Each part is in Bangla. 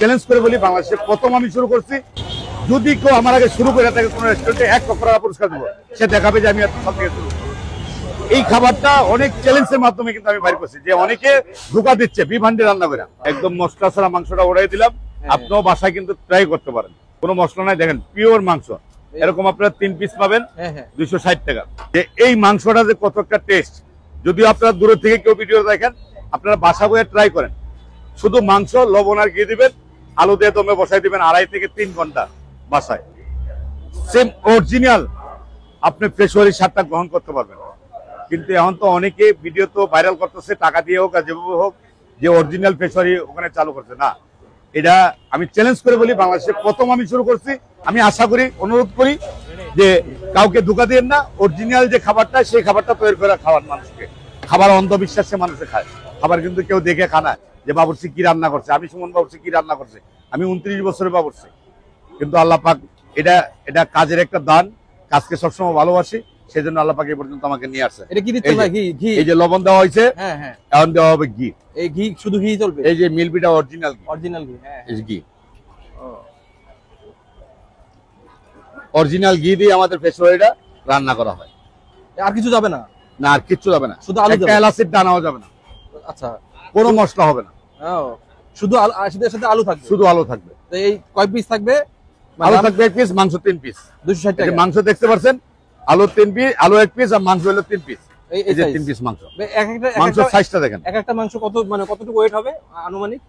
চ্যালেঞ্জ করে বলি, বাংলাদেশে প্রথম আমি শুরু করছি। যদি কেউ আমার আগে শুরু করে থাকে কোনো রেস্টুরেন্টে 1 লক্ষ টাকা পুরস্কার দেবো, সে দেখাবে যে আমি এত সব থেকে শুরু। এই খাবারটা অনেক চ্যালেঞ্জের মাধ্যমে কিন্তু আমি বাইর করছি, যে অনেকে ধোঁকা দিচ্ছে বিভান্ডি রান্না করে। একদম মশলা ছাড়া মাংসটা উড়াই দিলাম। আপনিও বাসায় কিন্তু ট্রাই করতে পারেন, কোনো মশলা নাই। দেখেন পিওর মাংস, এরকম আপনারা 3 পিস পাবেন 260 টাকা। যে এই মাংসটা যে কত একটা টেস্ট, যদিও আপনারা দূর থেকে কেউ ভিডিও দেখেন, আপনারা বাসা বয়ে ট্রাই করেন। শুধু মাংস, লবণ আর ঘি দিবেন, আলু দিয়ে দমে বসাই দিবেন 2.5 থেকে 3 ঘন্টা বাসায়। সেম অরিজিনাল আপনি ফ্রেশওয়ারি স্বাদটা গ্রহণ করতে পারবেন। কিন্তু এখন তো অনেকে ভিডিও তো ভাইরাল করতেছে, টাকা দিয়ে হোক আর যেভাবে হোক, যে অরিজিনাল ফ্রেশওয়ারি ওখানে চালু করছে না। এটা আমি চ্যালেঞ্জ করে বলি, বাংলাদেশে প্রথম আমি শুরু করছি। আমি আশা করি, অনুরোধ করি যে কাউকে ধোঁকা দিয়েন না। অরিজিনাল যে খাবারটা, সেই খাবারটা তৈরি করে খাওয়ান মানুষকে। খাবার অন্ধবিশ্বাসে মানুষে খায়, খাবার কিন্তু কেউ দেখে খানা যে বাবুর্চি কি রান্না করছে। আমি সুমন বাবুর্চি কি রান্না করছে, আমি 29 বছরের বাবুর্চি। কিন্তু আল্লাহ পাক এটা কাজের একটা দান, কাজকে সবসময় ভালোবাসি, সেই জন্য আল্লাহ পাক এই পর্যন্ত আমাকে নিয়ে আসছে। এটা কি দিচ্ছেন ভাই? ঘি। এই যে লবণ দেওয়া হয়েছে, এখন দেওয়া হবে ঘি। এই ঘি, শুধু ঘি চলবে? এই যে মিলবিটা অরিজিনাল ঘি। অরিজিনাল ঘি, এই ঘি অরিজিনাল ঘি দিয়ে আমাদের ফেসওয়ারিটা রান্না করা হয়। আর কিছু যাবে না? না, আর কিচ্ছু যাবে না, শুধু আলু যাবে। এলাচির দানাও যাবে না। আচ্ছা, কোনো মশলা হবে না, শুধু সাথে আলু থাকবে? শুধু আলু থাকবে। এই কয় পিস থাকবে? আলু থাকবে 1 পিস, মাংস 3 পিস। 260 টাকা। মাংস দেখতে পাচ্ছেন, আলু 3 পিস, আলু 1 পিস, আর মাংস হলো 3 পিস। এই যে 3 পিস মাংস। মাংস সাইজটা দেখেন। এক একটা মাংস কত, মানে কতটুকু ওয়েট হবে আনুমানিক?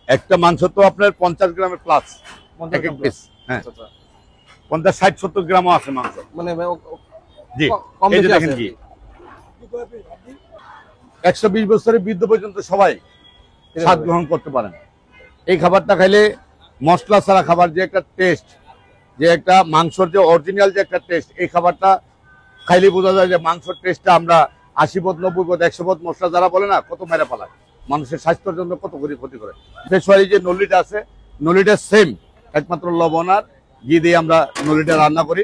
একটা মাংস তো আপনার 50 গ্রামের প্লাস এক এক পিস। হ্যাঁ, 50, 60, 70 গ্রামও আছে মাংস। মানে জি, এই যে দেখেন কি 120 বছরের বৃদ্ধ পর্যন্ত সবাই স্বাদ গ্রহণ করতে পারেন। এই খাবারটা খাইলে মশলা ছাড়া খাবার যে একটা টেস্ট, যে একটা মাংসর যে অরিজিনাল যে একটা টেস্ট, এই খাবারটা খাইলে বোঝা যায় যে মাংসের টেস্টটা আমরা 80 পদ, 90 পদ, 100 পদ মশলা যারা বলে না, কত মেরে পালায়, মানুষের স্বাস্থ্যের জন্য কত ক্ষতি করে। ফ্রেশওয়ারি যে নলিটা আছে, নলিটা সেম, একমাত্র লবণ আর ঘি দিয়ে আমরা নলিটা রান্না করি।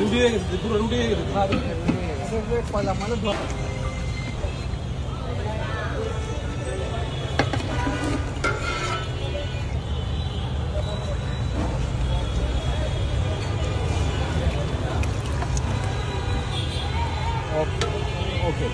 রুটি হয়ে গেছে, পুরো রুটি হয়ে গেছে। পয়লা মানে ওকে।